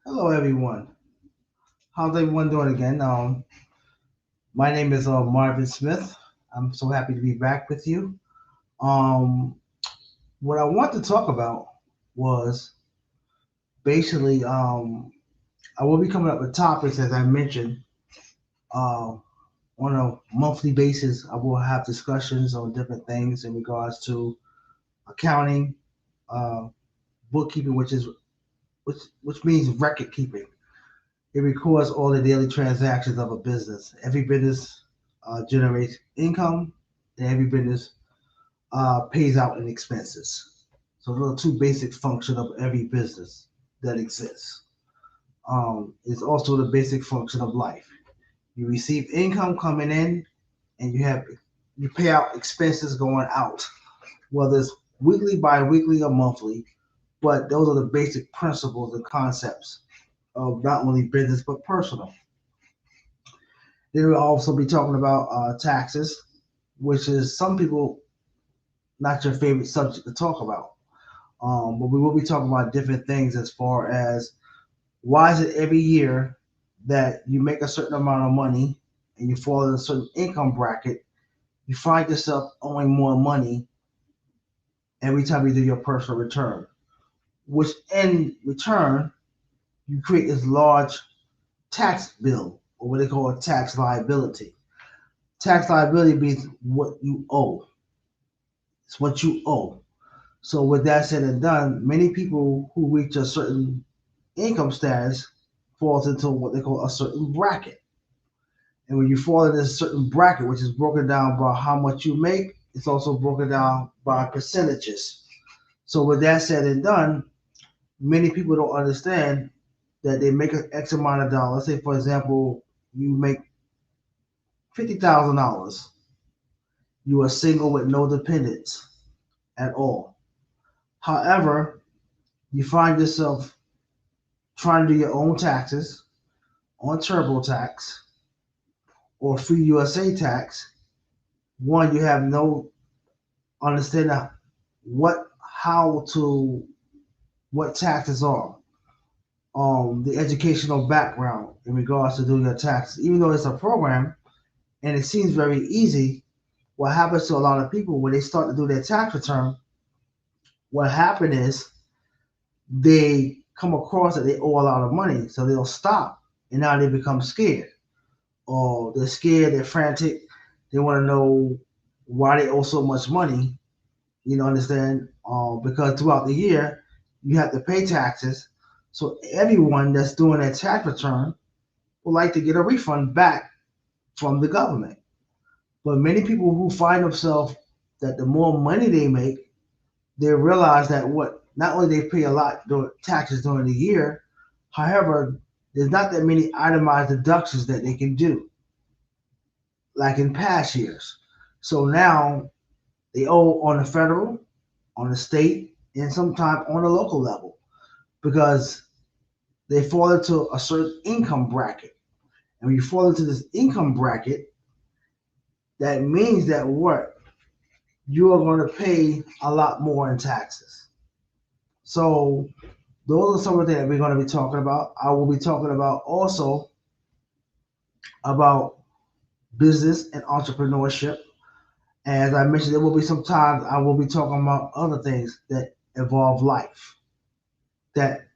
Hello, everyone. How's everyone doing again? My name is Marvin Smith. I'm so happy to be back with you. Um, what I want to talk about was basically, I will be coming up with topics, as I mentioned, uh, on a monthly basis. I will have discussions on different things in regards to accounting, uh, bookkeeping, which means record keeping. It records all the daily transactions of a business. Every business generates income, and every business pays out in expenses. So those are two basic functions of every business that exists. It's also the basic function of life. You receive income coming in, and you pay out expenses going out, whether it's weekly, bi-weekly, or monthly. But those are the basic principles and concepts of not only business but personal. Then we'll also be talking about taxes, which is some people not your favorite subject to talk about. But we will be talking about different things as far as why is it every year that you make a certain amount of money and you fall in a certain income bracket, you find yourself owing more money every time you do your personal return, which in return, you create this large tax bill or what they call a tax liability. Tax liability means what you owe. It's what you owe. So with that said and done, many people who reach a certain income status falls into what they call a certain bracket. And when you fall in this certain bracket, which is broken down by how much you make, it's also broken down by percentages. So with that said and done, many people don't understand that they make an X amount of dollars. Say for example, you make $50,000. You are single with no dependents at all. However, you find yourself trying to do your own taxes on TurboTax or Free USA tax. One, you have no understanding what how to what taxes are. The educational background in regards to doing your taxes, even though it's a program and it seems very easy. What happens to a lot of people when they start to do their tax return? What happened is they come across that they owe a lot of money, so they'll stop, and now they become scared, or they're scared, they're frantic, they want to know why they owe so much money. Understand? Because throughout the year you have to pay taxes, so everyone that's doing their tax return would like to get a refund back from the government. But many people who find themselves that the more money they make, they realize that what not only they pay a lot taxes during the year, however, there's not that many itemized deductions that they can do like in past years. So now they owe on the federal, on the state, and sometimes on the local level because they fall into a certain income bracket. And when you fall into this income bracket, that means that what? You are going to pay a lot more in taxes. So those are some of the things that we're going to be talking about. I will be talking about also about business and entrepreneurship. As I mentioned, there will be some times I will be talking about other things that involve life that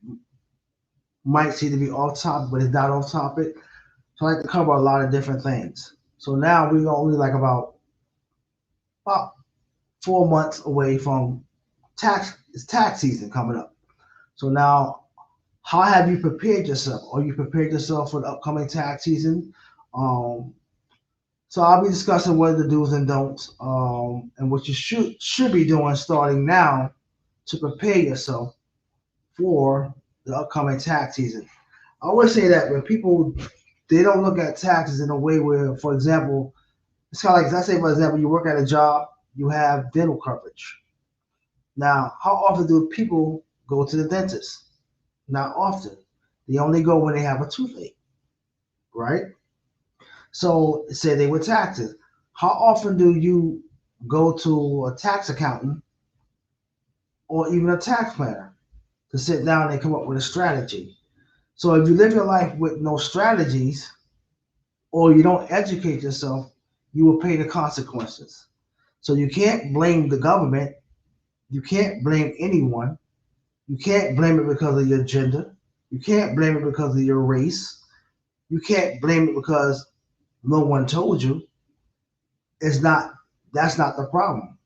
might seem to be off topic, but it's not off topic. So I like to cover a lot of different things. So now we're only like about 4 months away from tax season coming up. So now, how have you prepared yourself? Are you prepared yourself for the upcoming tax season? Um, so I'll be discussing what are the do's and don'ts, and what you should be doing starting now to prepare yourself for the upcoming tax season. I always say that when people they don't look at taxes in a way where, for example, it's kind of like let's say, for example, you work at a job, you have dental coverage. Now, how often do people go to the dentist? Not often. They only go when they have a toothache, right? So, say they were taxes. How often do you go to a tax accountant or even a tax planner to sit down and come up with a strategy? So if you live your life with no strategies or you don't educate yourself, you will pay the consequences. So you can't blame the government. You can't blame anyone. You can't blame it because of your gender. You can't blame it because of your race. You can't blame it because no one told you. It's not, that's not the problem.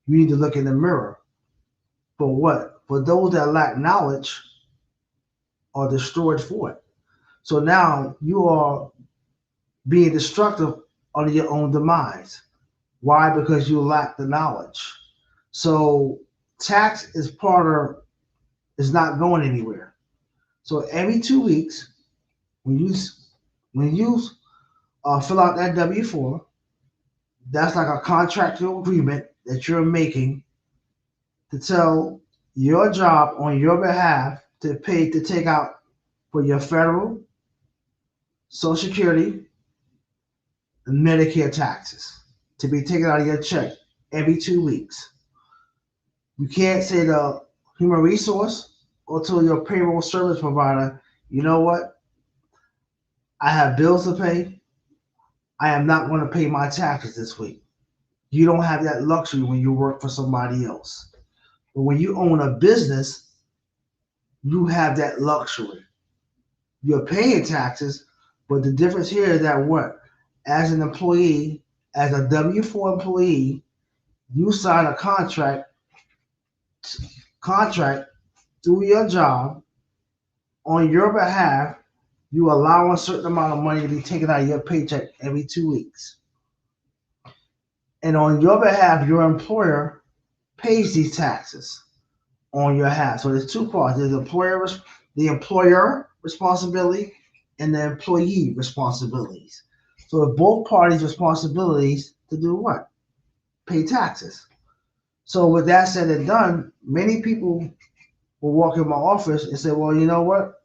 You need to look in the mirror. For what? For those that lack knowledge are destroyed for it. So now you are being destructive on your own demise. Why? Because you lack the knowledge. So tax is part of, is not going anywhere. So every 2 weeks, when you when you fill out that W-4, that's like a contractual agreement that you're making to tell your job on your behalf to pay to take out for your federal, Social Security, and Medicare taxes to be taken out of your check every 2 weeks. You can't say to human resource or to your payroll service provider, you know what? I have bills to pay. I am not going to pay my taxes this week. You don't have that luxury when you work for somebody else. But when you own a business, you have that luxury. You're paying taxes, but the difference here is that what? As an employee, as a W-4 employee, you sign a contract through your job on your behalf. You allow a certain amount of money to be taken out of your paycheck every 2 weeks. And on your behalf, your employer pays these taxes on your behalf. So there's two parts. There's the employer responsibility and the employee responsibilities. So if both parties' responsibilities to do what? Pay taxes. So with that said and done, many people will walk in my office and say, well, you know what?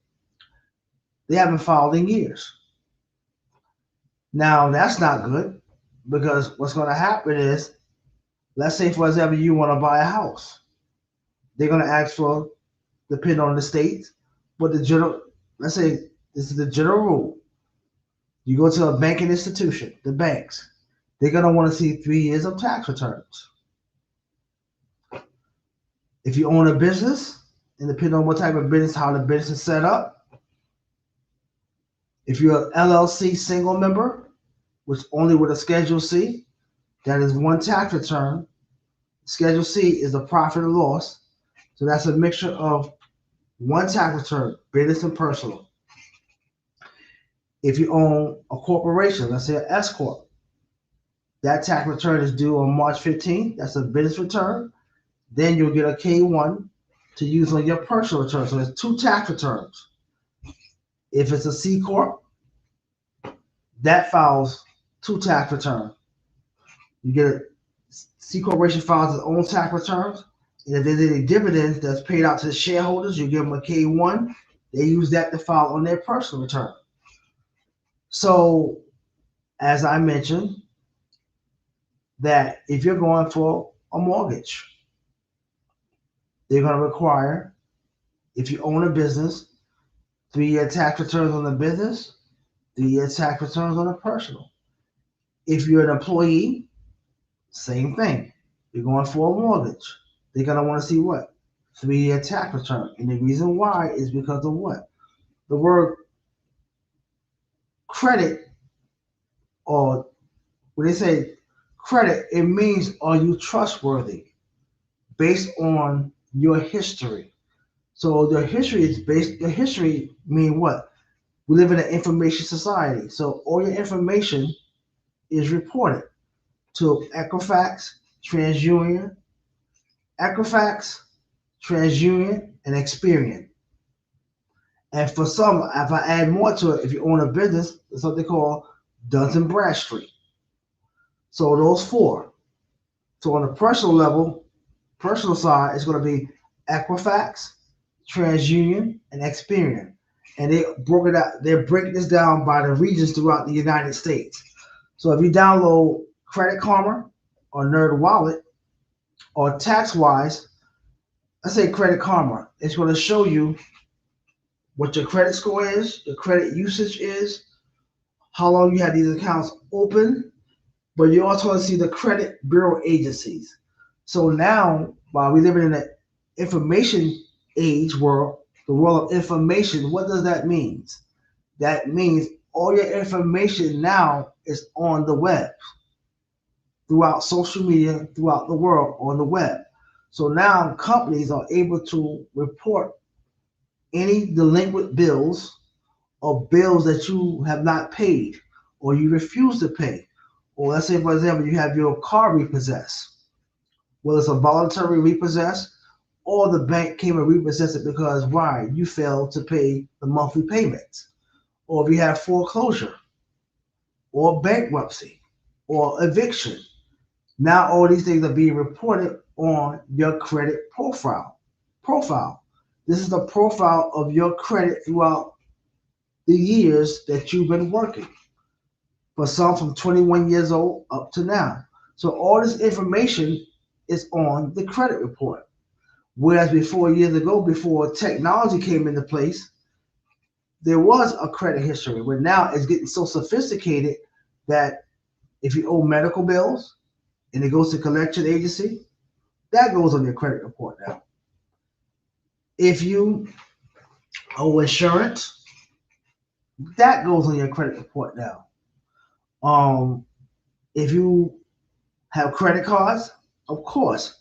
They haven't filed in years. Now that's not good because what's going to happen is, let's say for example, you want to buy a house. They're going to ask for, depending on the state, but the general, let's say this is the general rule. You go to a banking institution, the banks, they're going to want to see 3 years of tax returns. If you own a business, and depending on what type of business, how the business is set up, if you're an LLC single member, which only with a Schedule C, that is one tax return. Schedule C is a profit or loss. So that's a mixture of one tax return, business and personal. If you own a corporation, let's say an S Corp, that tax return is due on March 15th. That's a business return. Then you'll get a K1 to use on your personal return. So there's two tax returns. If it's a C Corp, that files two tax returns. You get a C Corporation files its own tax returns. And if there's any dividends that's paid out to the shareholders, you give them a K1. They use that to file on their personal return. So, as I mentioned, that if you're going for a mortgage, they're going to require, if you own a business, 3-year tax returns on the business, 3-year tax returns on the personal. If you're an employee, same thing. You're going for a mortgage. They're going to want to see what? 3-year tax return. And the reason why is because of what? The word credit, or when they say credit, it means are you trustworthy based on your history. So the history is based, the history mean what? We live in an information society. So all your information is reported to Equifax, TransUnion, and Experian. And for some, if I add more to it, if you own a business, it's something called Duns and Bradstreet. So those four. So on the personal level, personal side, it's going to be Equifax, TransUnion, and Experian. And they broke it out. They're breaking this down by the regions throughout the United States. So if you download Credit Karma or Nerd Wallet or TaxWise, let's say Credit Karma, it's going to show you what your credit score is, your credit usage is, how long you had these accounts open, but you also want to see the credit bureau agencies. So now, while we live in an information age world, the world of information, what does that mean? That means all your information now is on the web, throughout social media, throughout the world on the web. So now companies are able to report any delinquent bills or bills that you have not paid or you refuse to pay. Or let's say, for example, you have your car repossessed. Well, it's a voluntary repossess, or the bank came and repossessed it because why? You failed to pay the monthly payments. Or if you have foreclosure, or bankruptcy, or eviction. Now all these things are being reported on your credit profile. Profile. This is the profile of your credit throughout the years that you've been working. For some from 21 years old up to now. So all this information is on the credit report. Whereas before, years ago, before technology came into place, there was a credit history. But now it's getting so sophisticated that if you owe medical bills and it goes to collection agency, that goes on your credit report now. If you owe insurance, that goes on your credit report now. Um, if you have credit cards, of course,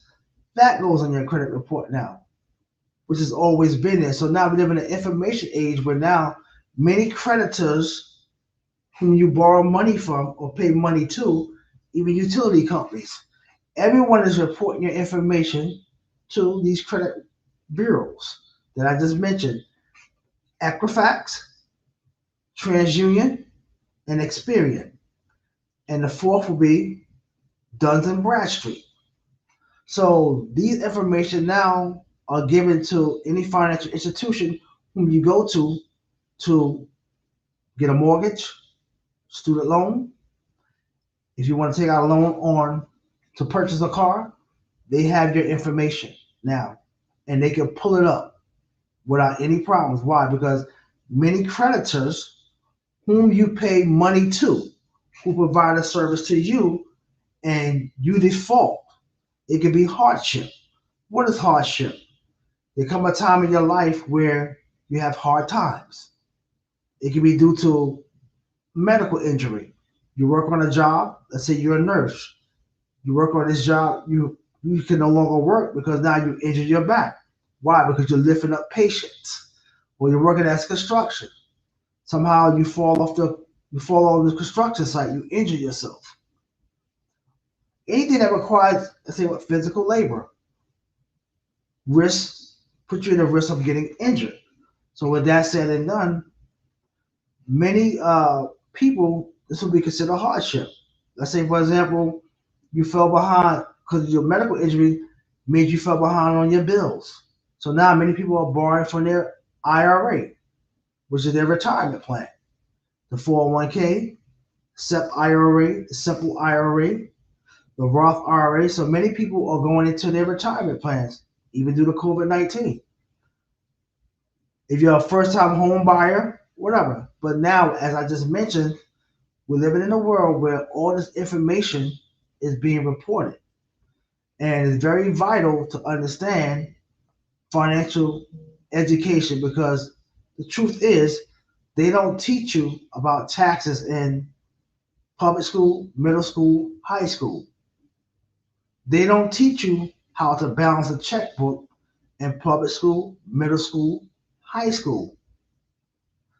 that goes on your credit report now, which has always been there. So now we live in an information age where now many creditors whom you borrow money from or pay money to, even utility companies, everyone is reporting your information to these credit bureaus that I just mentioned: Equifax, TransUnion, and Experian. And the fourth will be Duns and Bradstreet. So these information now are given to any financial institution whom you go to get a mortgage, student loan. If you want to take out a loan on to purchase a car, they have your information now, and they can pull it up without any problems. Why? Because many creditors whom you pay money to, who provide a service to you, and you default, it can be hardship. What is hardship? There come a time in your life where you have hard times. It can be due to medical injury. You work on a job, let's say you're a nurse. You work on this job, you can no longer work because now you injured your back. Why? Because you're lifting up patients. Or you're working as construction. Somehow you fall off the construction site, you injure yourself. Anything that requires, let's say, what physical labor, risk put you in the risk of getting injured. So with that said and done, many people, this will be considered hardship. Let's say, for example, you fell behind because your medical injury made you fell behind on your bills. So now many people are borrowing from their IRA, which is their retirement plan, the 401k, SEP IRA, the simple IRA, the Roth IRA. So many people are going into their retirement plans, even due to COVID-19. If you're a first-time home buyer, whatever. But now, as I just mentioned, we're living in a world where all this information is being reported. And it's very vital to understand financial education because the truth is they don't teach you about taxes in public school, middle school, high school. They don't teach you how to balance a checkbook in public school, middle school, high school.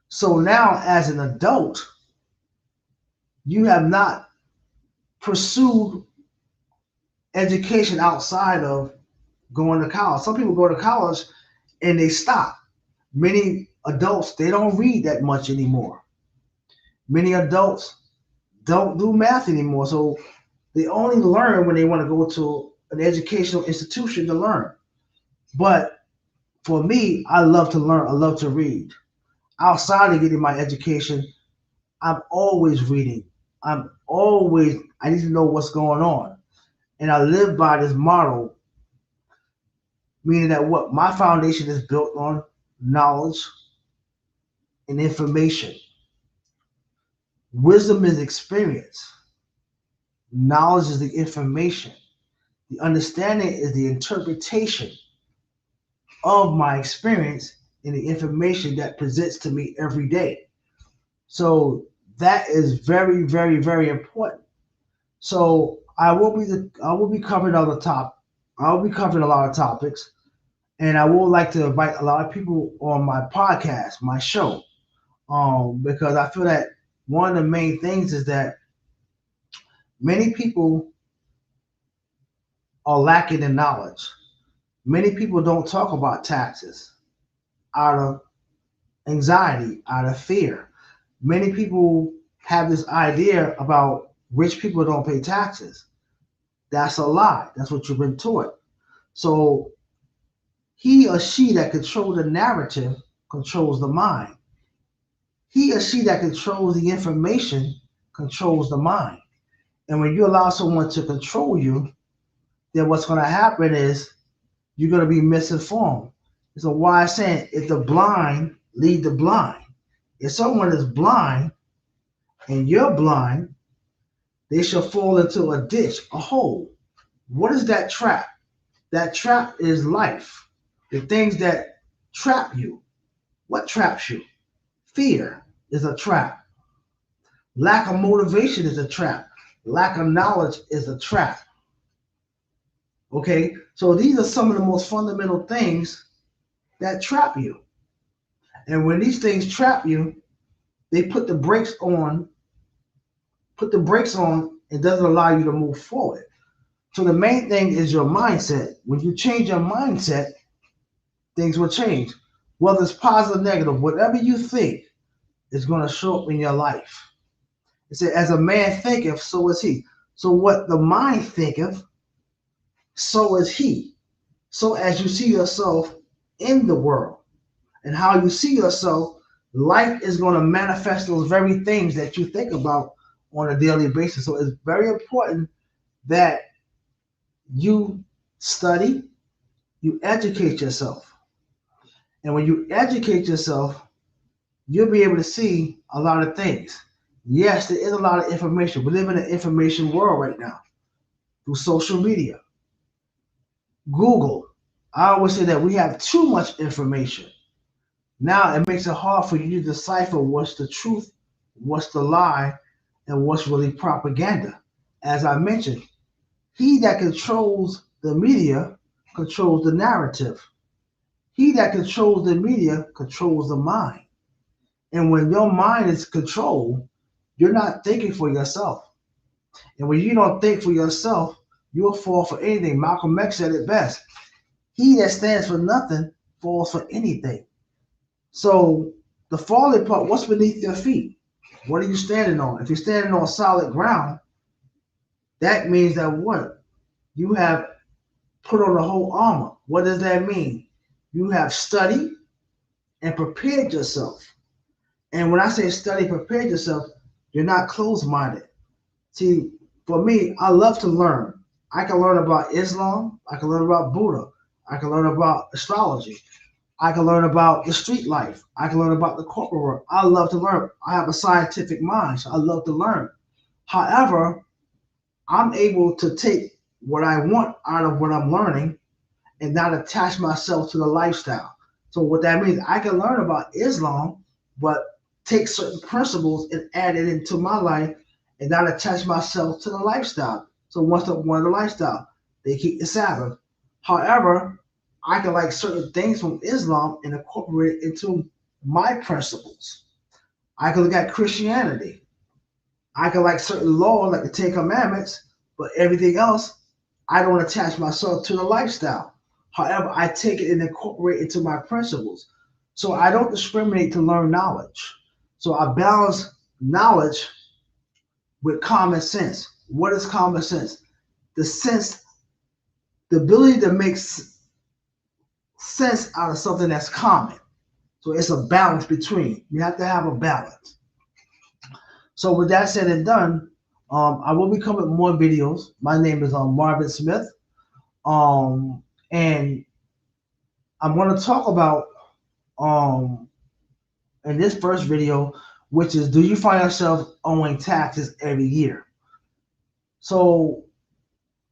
So now, as an adult, you have not pursued education outside of going to college. Some people go to college and they stop. Many adults, they don't read that much anymore. Many adults don't do math anymore. So they only learn when they want to go to an educational institution to learn. But for me, I love to learn. I love to read. Outside of getting my education, I'm always reading. I need to know what's going on. And I live by this model, meaning that what my foundation is built on knowledge, and information. Wisdom is experience. Knowledge is the information. The understanding is the interpretation of my experience and the information that presents to me every day. So that is very, very, very important. So I will be covering other top I will be covering a lot of topics, and I would like to invite a lot of people on my podcast, my show, because I feel that one of the main things is that many people are lacking in knowledge. Many people don't talk about taxes out of anxiety, out of fear. Many people have this idea about rich people don't pay taxes. That's a lie. That's what you've been taught. So he or she that controls the narrative controls the mind. He or she that controls the information controls the mind. And when you allow someone to control you, then what's going to happen is you're going to be misinformed. It's a wise saying, if the blind lead the blind. If someone is blind and you're blind, they shall fall into a ditch, a hole. What is that trap? That trap is life. The things that trap you. What traps you? Fear is a trap. Lack of motivation is a trap. Lack of knowledge is a trap. Okay? So these are some of the most fundamental things that trap you. And when these things trap you, they put the brakes on and doesn't allow you to move forward. So the main thing is your mindset. When you change your mindset, things will change. Whether it's positive or negative, whatever you think is going to show up in your life. It said, as a man thinketh, so is he. So what the mind thinketh, so is he. So as you see yourself in the world and how you see yourself, life is going to manifest those very things that you think about on a daily basis. So it's very important that you study, you educate yourself. And when you educate yourself, you'll be able to see a lot of things. Yes, there is a lot of information. We live in an information world right now through social media, Google. I always say that we have too much information. Now it makes it hard for you to decipher what's the truth, what's the lie, and what's really propaganda. As I mentioned, he that controls the media controls the narrative. He that controls the media controls the mind. And when your mind is controlled, you're not thinking for yourself. And when you don't think for yourself, you'll fall for anything. Malcolm X said it best. He that stands for nothing falls for anything. So the falling part, what's beneath your feet? What are you standing on? If you're standing on solid ground, that means that what? You have put on the whole armor. What does that mean? You have studied and prepared yourself. And when I say study, prepare yourself, you're not closed minded. See, for me, I love to learn. I can learn about Islam. I can learn about Buddha. I can learn about astrology. I can learn about the street life. I can learn about the corporate world. I love to learn. I have a scientific mind, so I love to learn. However, I'm able to take what I want out of what I'm learning and not attach myself to the lifestyle. So what that means, I can learn about Islam, but take certain principles and add it into my life and not attach myself to the lifestyle. So once the one of the lifestyle, they keep the Sabbath. However, I can like certain things from Islam and incorporate it into my principles. I can look at Christianity. I can like certain laws, like the Ten Commandments, but everything else, I don't attach myself to the lifestyle. However, I take it and incorporate it into my principles. So I don't discriminate to learn knowledge. So I balance knowledge with common sense. What is common sense? The sense, the ability to make sense out of something that's common. So it's a balance between. You have to have a balance. So with that said and done, I will be coming with more videos. My name is Marvin Smith, and I'm going to talk about um, in this first video, which is, do you find yourself owing taxes every year? So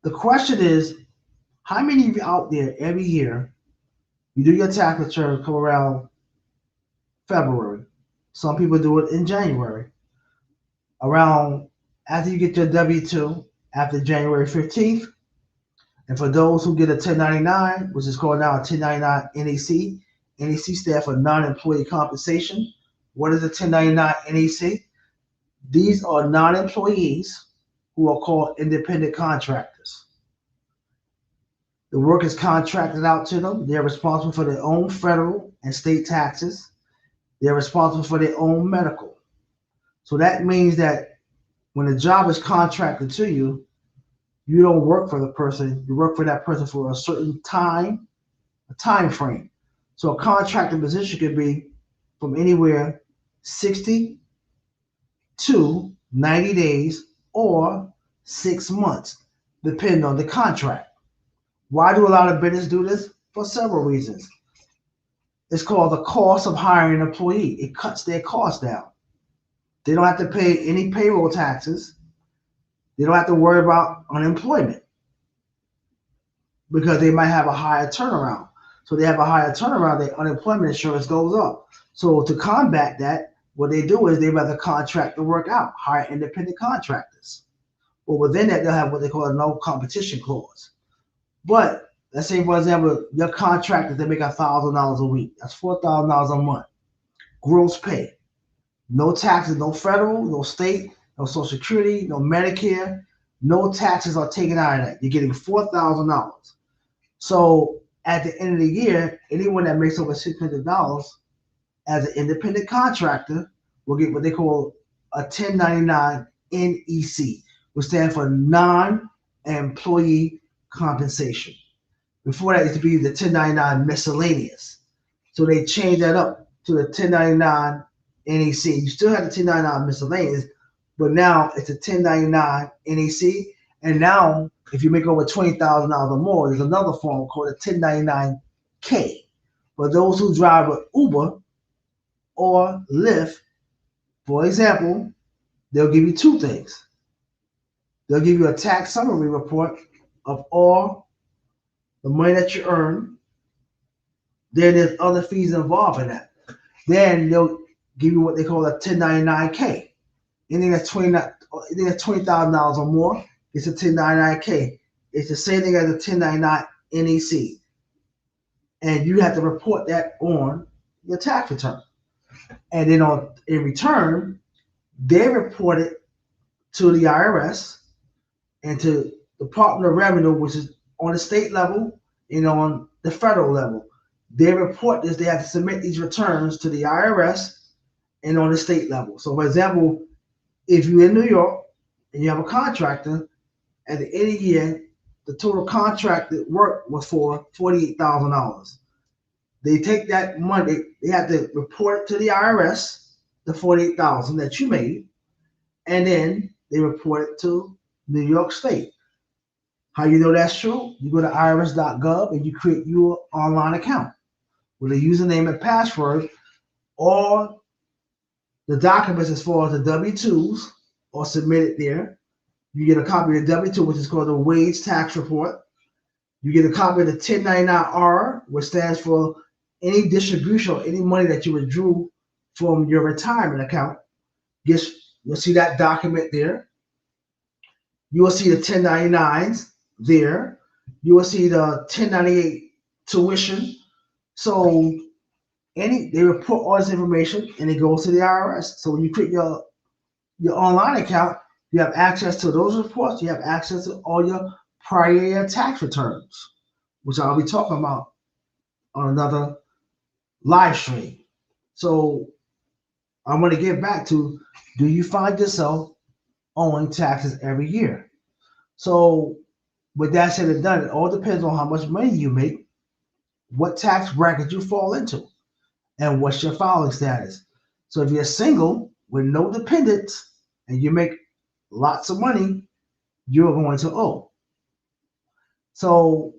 the question is, how many of you out there every year, you do your tax return come around February? Some people do it in January. Around after you get your W-2 after January 15th. And for those who get a 1099, which is called now a 1099 NEC, NEC stands for non-employee compensation. What is a 1099 NEC? These are non-employees who are called independent contractors. The work is contracted out to them. They're responsible for their own federal and state taxes. They're responsible for their own medical. So that means that when a job is contracted to you, you don't work for the person. You work for that person for a certain time, a time frame. So a contracted position could be from anywhere 60 to 90 days or 6 months, depending on the contract. Why do a lot of businesses do this? For several reasons. It's called the cost of hiring an employee. It cuts their costs down. They don't have to pay any payroll taxes. They don't have to worry about unemployment because they might have a higher turnaround. So they have a higher turnaround, their unemployment insurance goes up. So to combat that, what they do is they rather contract the work out, hire independent contractors. Well, within that, they'll have what they call a no competition clause. But let's say, for example, your contractors, they make $1,000 a week. That's $4,000 a month. Gross pay. No taxes, no federal, no state, no Social Security, no Medicare. No taxes are taken out of that. You're getting $4,000. So at the end of the year, anyone that makes over $600 as an independent contractor will get what they call a 1099 NEC, which stands for non-employee compensation. Before that, it used to be the 1099 miscellaneous. So they changed that up to the 1099 NEC. You still have the 1099 miscellaneous, but now it's a 1099 NEC. And now, if you make over $20,000 or more, there's another form called a 1099K. For those who drive with Uber or Lyft, for example, they'll give you two things. They'll give you a tax summary report of all the money that you earn. Then there's other fees involved in that. Then they'll give you what they call a 1099K. Anything that's $20,000 or more, it's a 1099K. It's the same thing as a 1099 NEC. And you have to report that on your tax return. And then in return, they report it to the IRS and to the Department of Revenue, which is on the state level and on the federal level. They report this, they have to submit these returns to the IRS and on the state level. So, for example, if you're in New York and you have a contractor, at the end of the year, the total contracted work was for $48,000. They take that money, they have to report it to the IRS, the $48,000 that you made, and then they report it to New York State. How you know that's true? You go to irs.gov and you create your online account with a username and password. All the documents as far as the W-2s are submitted there. You get a copy of the W-2, which is called the wage tax report. You get a copy of the 1099-R, which stands for any distribution or any money that you withdrew from your retirement account. You'll see that document there. You will see the 1099s there. You will see the 1098 tuition. So they report all this information and it goes to the IRS. So when you create your online account, you have access to those reports. You have access to all your prior year tax returns, which I'll be talking about on another live stream. So I want to get back to, do you find yourself owing taxes every year? So with that said and done, it all depends on how much money you make, what tax bracket you fall into, and what's your filing status. So if you're single with no dependents and you make lots of money, you're going to owe. So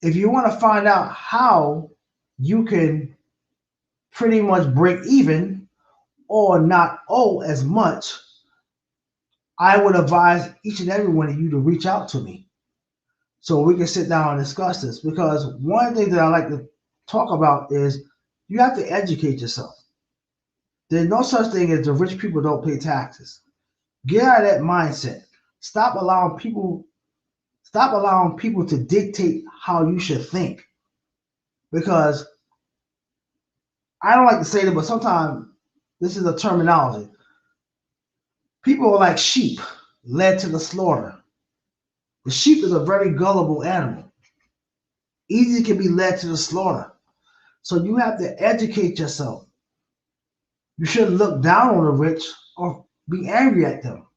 if you want to find out how you can pretty much break even or not owe as much, I would advise each and every one of you to reach out to me so we can sit down and discuss this. Because one thing that I like to talk about is you have to educate yourself. There's no such thing as the rich people don't pay taxes. Get out of that mindset. Stop allowing people stop allowing people to dictate how you should think. Because I don't like to say that, but sometimes this is a terminology. People are like sheep led to the slaughter. The sheep is a very gullible animal. Easy can be led to the slaughter. So you have to educate yourself. You shouldn't look down on the rich or be angry at them.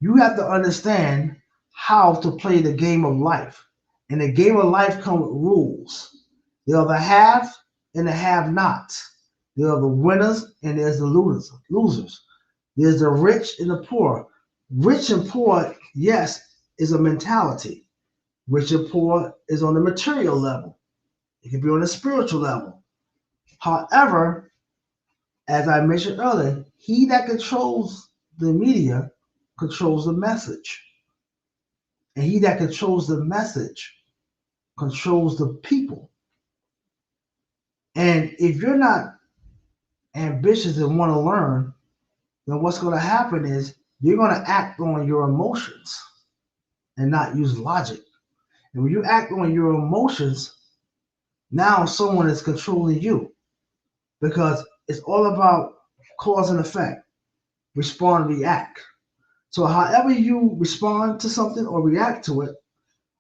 You have to understand how to play the game of life. And the game of life comes with rules. There are the have and the have nots. There are the winners and there's the losers. There's the rich and the poor. Rich and poor, yes, is a mentality. Rich and poor is on the material level. It can be on the spiritual level. However, as I mentioned earlier, he that controls the media controls the message. And he that controls the message controls the people. And if you're not ambitious and want to learn, then what's going to happen is you're going to act on your emotions and not use logic. And when you act on your emotions, now someone is controlling you because it's all about cause and effect, respond, react. So however you respond to something or react to it,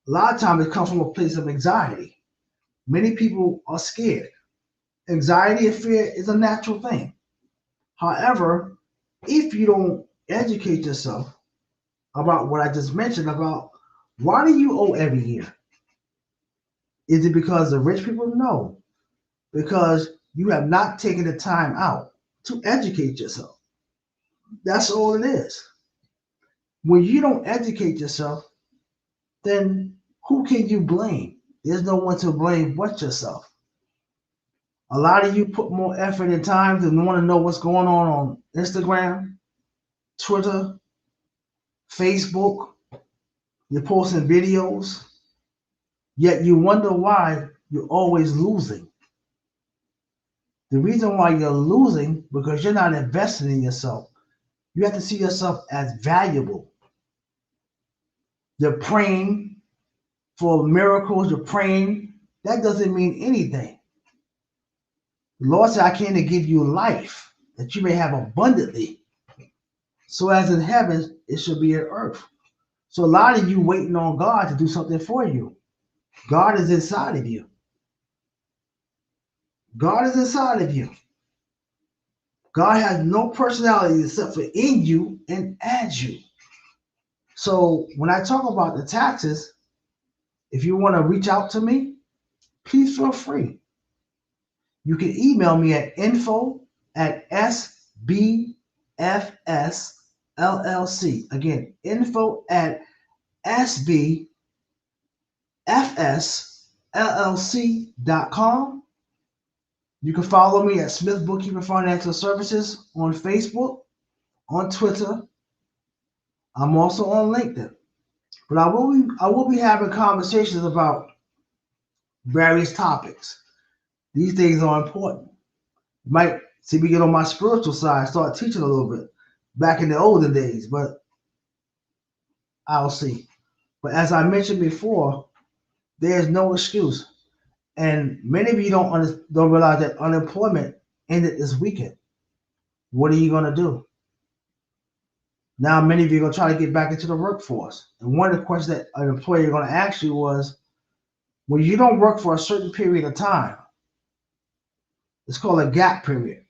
a lot of times it comes from a place of anxiety. Many people are scared. Anxiety and fear is a natural thing. However, if you don't educate yourself about what I just mentioned about why do you owe every year? Is it because the rich people? No, because you have not taken the time out to educate yourself. That's all it is. When you don't educate yourself, then who can you blame? There's no one to blame but yourself. A lot of you put more effort and time to want to know what's going on Instagram, Twitter, Facebook. You're posting videos, yet you wonder why you're always losing. The reason why you're losing because you're not investing in yourself. You have to see yourself as valuable. You're praying for miracles, you're praying. That doesn't mean anything. The Lord said, I came to give you life that you may have abundantly. So as in heaven, it should be in earth. So a lot of you waiting on God to do something for you. God is inside of you. God is inside of you. God has no personality except for in you and as you. So when I talk about the taxes, if you want to reach out to me, please feel free. You can email me at info@sbfsllc. Again, info@sbfsllc.com. You can follow me at Smith Bookkeeping Financial Services on Facebook, on Twitter. I'm also on LinkedIn. But I will be having conversations about various topics. These things are important. You might see me get on my spiritual side, start teaching a little bit back in the olden days, but I'll see. But as I mentioned before, there's no excuse. And many of you don't realize that unemployment ended this weekend. What are you going to do? Now, many of you are going to try to get back into the workforce. And one of the questions that an employer is going to ask you was, when you don't work for a certain period of time, it's called a gap period.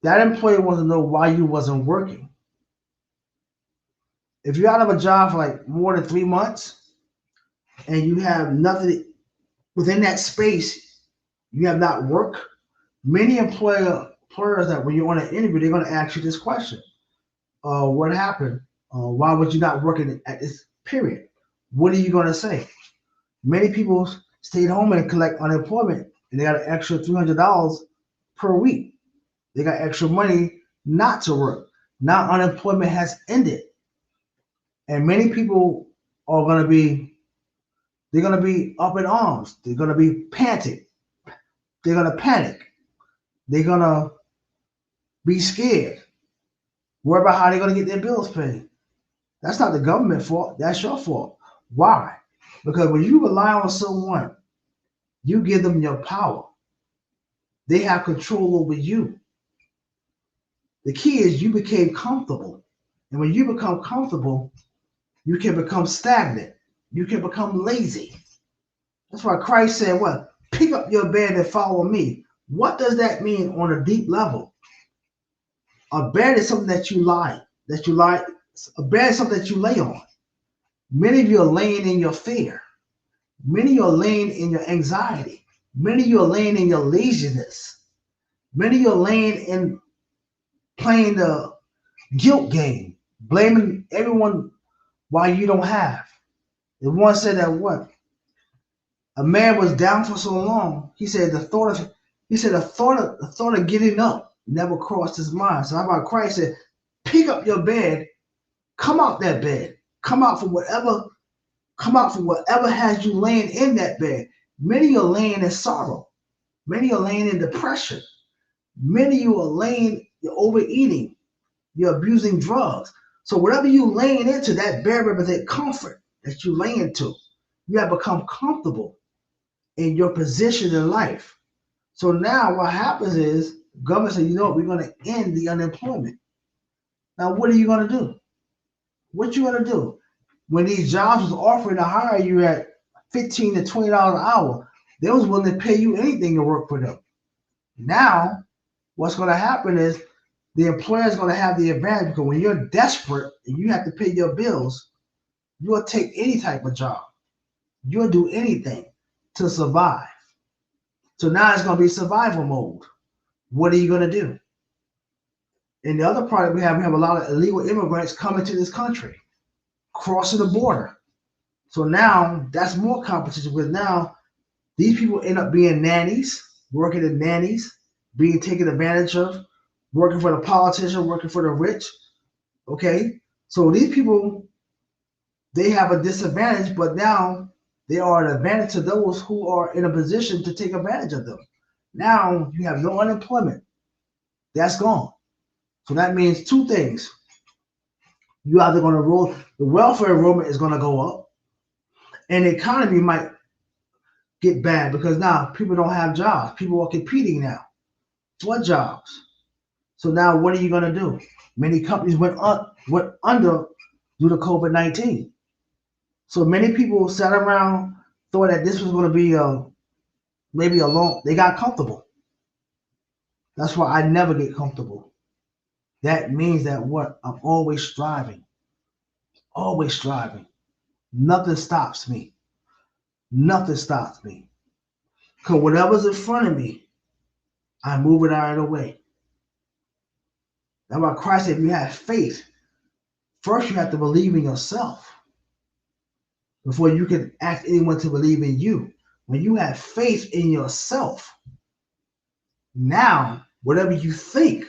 That employer wants to know why you wasn't working. If you're out of a job for like more than 3 months and you have nothing within that space, you have not worked, many employers that when you're on an interview, they're going to ask you this question. What happened? Why was you not working at this period? What are you going to say? Many people stayed home and collect unemployment, and they got an extra $300 per week. They got extra money not to work. Now unemployment has ended, and many people are gonna be they're gonna be up in arms. They're gonna be panting. They're gonna panic. They're gonna be scared. Worry about how they're gonna get their bills paid. That's not the government fault. That's your fault. Why? Because when you rely on someone, you give them your power. They have control over you. The key is you became comfortable. And when you become comfortable, you can become stagnant. You can become lazy. That's why Christ said, what? Pick up your bed and follow me. What does that mean on a deep level? A bed is something that you lie, a bed is something that you lay on. Many of you are laying in your fear. Many of you are laying in your anxiety. Many of you are laying in your laziness. Many of you are laying in playing the guilt game, blaming everyone why you don't have. The one said that what? A man was down for so long, the thought of getting up never crossed his mind. So how about Christ said, pick up your bed, come out that bed, come out from whatever, come out from whatever has you laying in that bed. Many are laying in sorrow. Many are laying in depression. Many of you are laying, you're overeating, you're abusing drugs. So whatever you laying into, that bed represents comfort that you lay into. You have become comfortable in your position in life. So now what happens is government says, you know what, we're going to end the unemployment. Now what are you going to do? What you going to do? When these jobs was offering to hire you at $15 to $20 an hour, they was willing to pay you anything to work for them. Now what's going to happen is the employer is going to have the advantage because when you're desperate and you have to pay your bills, you'll take any type of job. You'll do anything to survive. So now it's going to be survival mode. What are you going to do? And the other part we have a lot of illegal immigrants coming to this country, crossing the border. So now that's more competition because now these people end up being nannies, working as nannies, being taken advantage of, working for the politician, working for the rich. Okay, so these people they have a disadvantage, but now they are an advantage to those who are in a position to take advantage of them. Now you have no unemployment. That's gone. So that means two things. You either going to roll, the welfare enrollment is going to go up, and the economy might get bad because now people don't have jobs. People are competing now for jobs. So now what are you going to do? Many companies went under due to COVID-19. So many people sat around, thought that this was going to be maybe a long. They got comfortable. That's why I never get comfortable. That means that what I'm always striving, always striving. Nothing stops me. Nothing stops me. Because whatever's in front of me, I move it out of the way. That's why Christ said, if you have faith, first you have to believe in yourself before you can ask anyone to believe in you. When you have faith in yourself, now whatever you think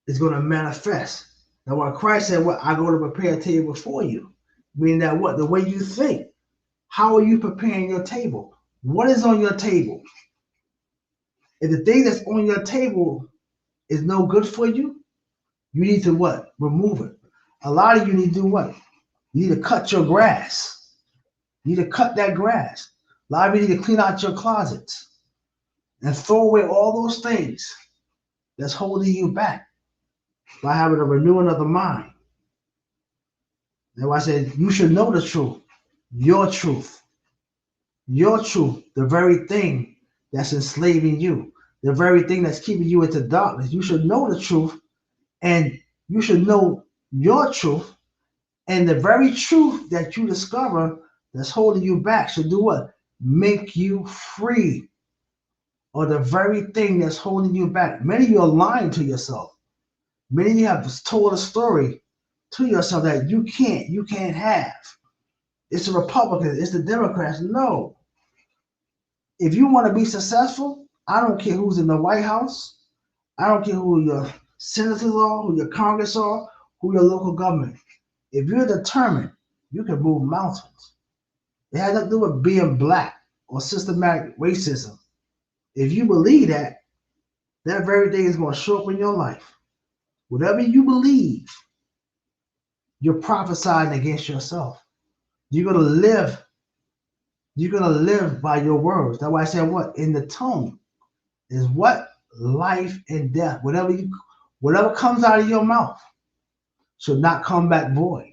is going to manifest. Now, what Christ said, "What I go to prepare a table for you," meaning that what the way you think. How are you preparing your table? What is on your table? If the thing that's on your table is no good for you, you need to what? Remove it. A lot of you need to do what? You need to cut your grass. You need to cut that grass. A lot of you need to clean out your closets and throw away all those things that's holding you back by having a renewing of the mind. That's why I said you should know the truth, your truth, your truth, the very thing that's enslaving you, the very thing that's keeping you into darkness. You should know the truth, and you should know your truth, and the very truth that you discover that's holding you back should do what? Make you free, or the very thing that's holding you back. Many of you are lying to yourself. Many of you have told a story to yourself that you can't have. It's the Republicans, it's the Democrats. No. If you want to be successful, I don't care who's in the White House. I don't care who your senators are, who your Congress are, who your local government. If you're determined, you can move mountains. It has nothing to do with being black or systematic racism. If you believe that, that very day is going to show up in your life. Whatever you believe, you're prophesying against yourself. You're going to live. You're going to live by your words. That's why I said what? In the tongue is what? Life and death. Whatever comes out of your mouth should not come back void.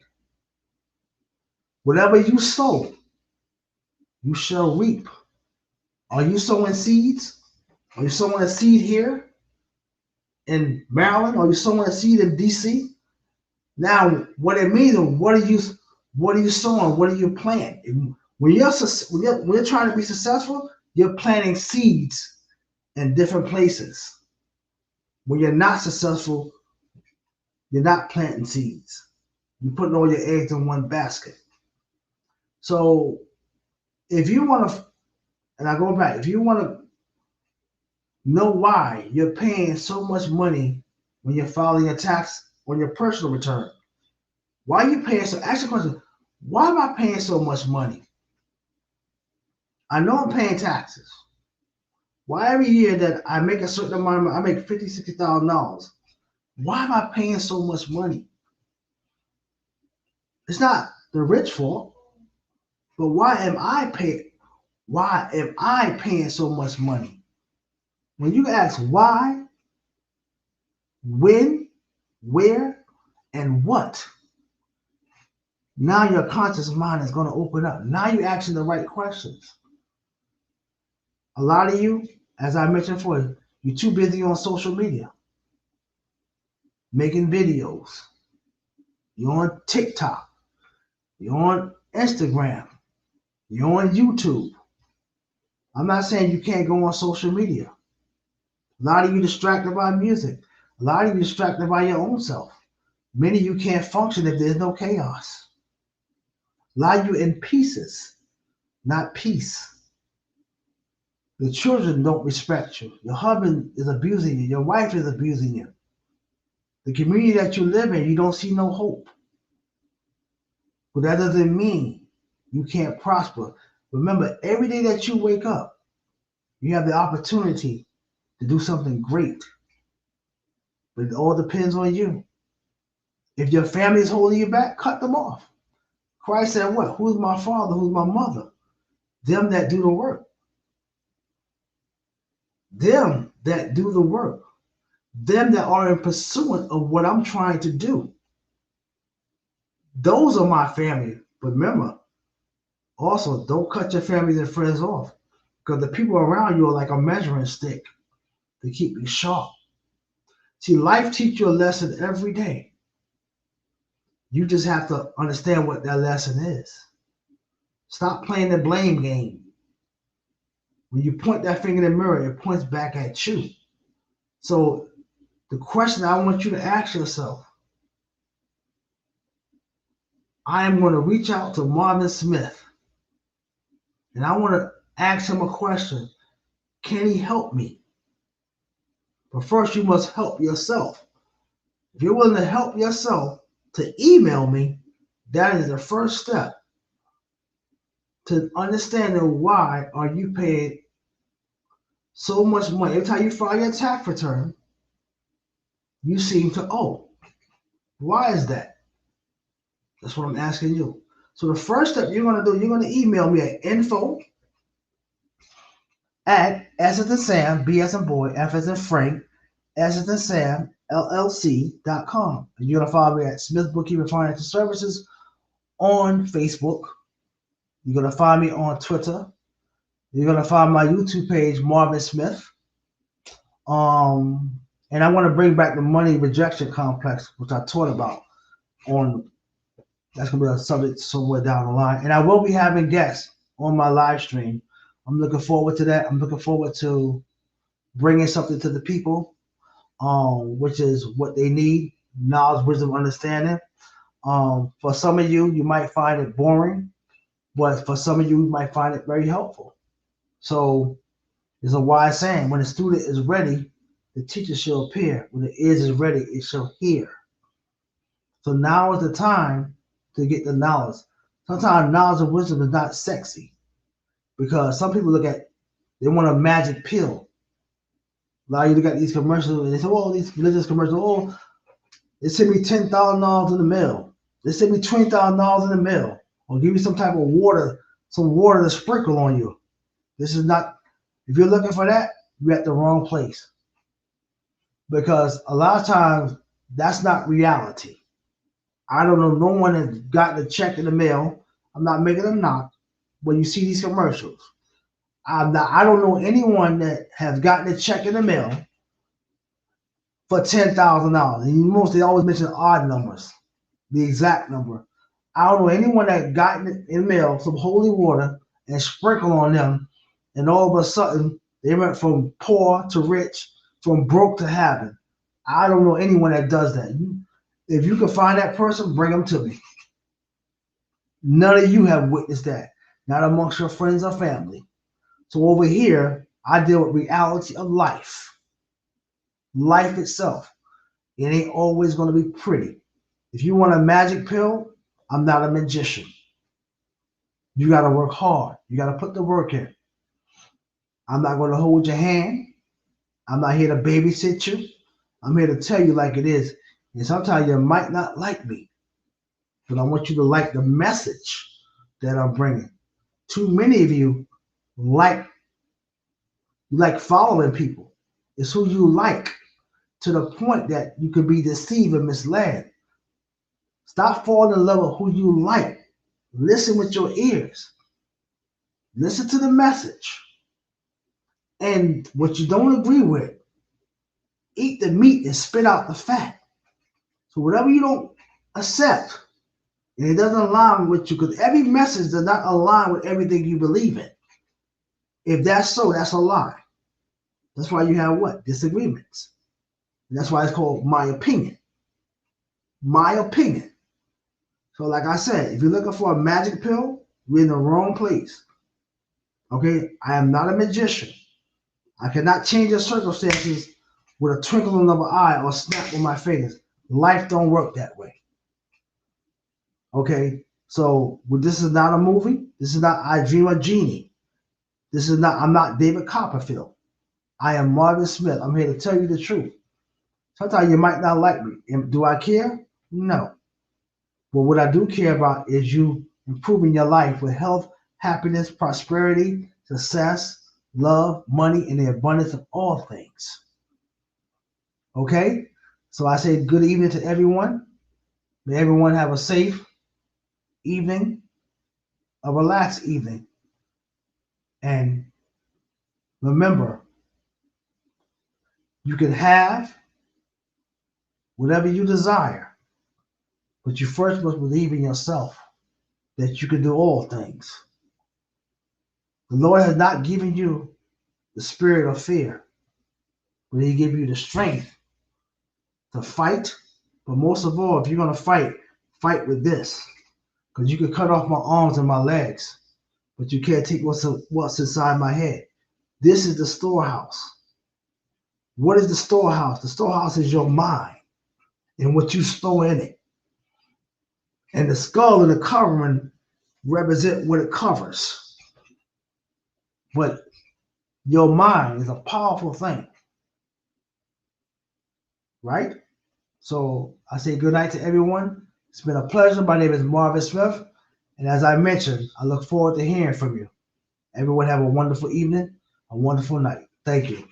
Whatever you sow, you shall reap. Are you sowing seeds? Are you sowing a seed here in Maryland? Are you sowing a seed in DC? Now, what it means, what are you sowing? What are you planting? When you're trying to be successful, you're planting seeds in different places. When you're not successful, you're not planting seeds. You're putting all your eggs in one basket. So if you want to, and I go back, if you want to know why you're paying so much money when you're filing your tax on your personal return, why are you paying so? Ask the question, why am I paying so much money? I know I'm paying taxes. Why every year that I make a certain amount, I make $50,000, $60,000. Why am I paying so much money? It's not the rich fault, but why am I paying? Why am I paying so much money? When you ask why, when, where, and what, now your conscious mind is going to open up. Now you're asking the right questions. A lot of you, as I mentioned before, you're too busy on social media, making videos. You're on TikTok. You're on Instagram. You're on YouTube. I'm not saying you can't go on social media. A lot of you distracted by music. A lot of you distracted by your own self. Many of you can't function if there's no chaos. A lot of you in pieces, not peace. The children don't respect you. Your husband is abusing you. Your wife is abusing you. The community that you live in, you don't see no hope. But that doesn't mean you can't prosper. Remember, every day that you wake up, you have the opportunity to do something great. But it all depends on you. If your family is holding you back, cut them off. Christ said what? Who's my father? Who's my mother? Them that do the work. Them that do the work. Them that are in pursuit of what I'm trying to do. Those are my family. But remember, also, don't cut your family and friends off. Because the people around you are like a measuring stick to keep you sharp. See, life teaches you a lesson every day. You just have to understand what that lesson is. Stop playing the blame game. When you point that finger in the mirror, it points back at you. So the question I want you to ask yourself, I am going to reach out to Marvin Smith and I want to ask him a question. Can he help me? But first, you must help yourself. If you're willing to help yourself to email me, that is the first step to understanding why are you paying so much money. Every time you file your tax return, you seem to owe. Why is that? That's what I'm asking you. So the first step you're going to do, you're going to email me at info at S as in Sam, B as in boy, F as in Frank, S as in Sam, LLC.com. And you're going to follow me at Smith Bookkeeping Financial Services on Facebook. You're going to find me on Twitter. You're going to find my YouTube page, Marvin Smith. And I want to bring back the money rejection complex, which I taught about on. That's going to be a subject somewhere down the line. And I will be having guests on my live stream. I'm looking forward to that. I'm looking forward to bringing something to the people, which is what they need, knowledge, wisdom, understanding. For some of you, you might find it boring, but for some of you might find it very helpful. So There's a wise saying: when the student is ready, the teacher shall appear. When the ears is ready, it shall hear. So now is the time to get the knowledge. Sometimes knowledge and wisdom is not sexy because some people they want a magic pill. Like you look at these commercials and they say, "Oh, these religious commercials, oh, they send me $10,000 in the mail. They send me $20,000 in the mail, or give you some type of water, some water to sprinkle on you." This is not. If you're looking for that, you're at the wrong place because a lot of times that's not reality. I don't know no one that's gotten a check in the mail. I'm not making them knock. When you see these commercials, I don't know anyone that has gotten a check in the mail for $10,000. And most they always mention odd numbers, the exact number. I don't know anyone that got in the mail some holy water and sprinkle on them, and all of a sudden they went from poor to rich, from broke to having. I don't know anyone that does that. If you can find that person, bring them to me. None of you have witnessed that, not amongst your friends or family. So over here, I deal with reality of life, life itself. It ain't always going to be pretty. If you want a magic pill, I'm not a magician. You got to work hard. You got to put the work in. I'm not going to hold your hand. I'm not here to babysit you. I'm here to tell you like it is. And sometimes you might not like me, but I want you to like the message that I'm bringing. Too many of you like following people. It's who you like to the point that you could be deceived and misled. Stop falling in love with who you like. Listen with your ears. Listen to the message. And what you don't agree with, eat the meat and spit out the fat. So whatever you don't accept, and it doesn't align with you, because every message does not align with everything you believe in. If that's so, that's a lie. That's why you have what? Disagreements. And that's why it's called my opinion. My opinion. So like I said, if you're looking for a magic pill, you're in the wrong place. Okay? I am not a magician. I cannot change your circumstances with a twinkling of an eye or snap with my fingers. Life don't work that way. Okay? So this is not a movie. This is not I Dream of Genie. I'm not David Copperfield. I am Marvin Smith. I'm here to tell you the truth. Sometimes you might not like me. And do I care? No. But what I do care about is you improving your life with health, happiness, prosperity, success, love, money, and the abundance of all things. Okay? So I say good evening to everyone. May everyone have a safe evening, a relaxed evening. And remember, you can have whatever you desire, but you first must believe in yourself that you can do all things. The Lord has not given you the spirit of fear, but He gave you the strength to fight. But most of all, if you're going to fight with this. Because you can cut off my arms and my legs, but you can't take what's inside my head. This is the storehouse. What is the storehouse? The storehouse is your mind and what you store in it. And the skull and the covering represent what it covers. But your mind is a powerful thing, right? So I say good night to everyone. It's been a pleasure. My name is Marvin Smith. And as I mentioned, I look forward to hearing from you. Everyone have a wonderful evening, a wonderful night. Thank you.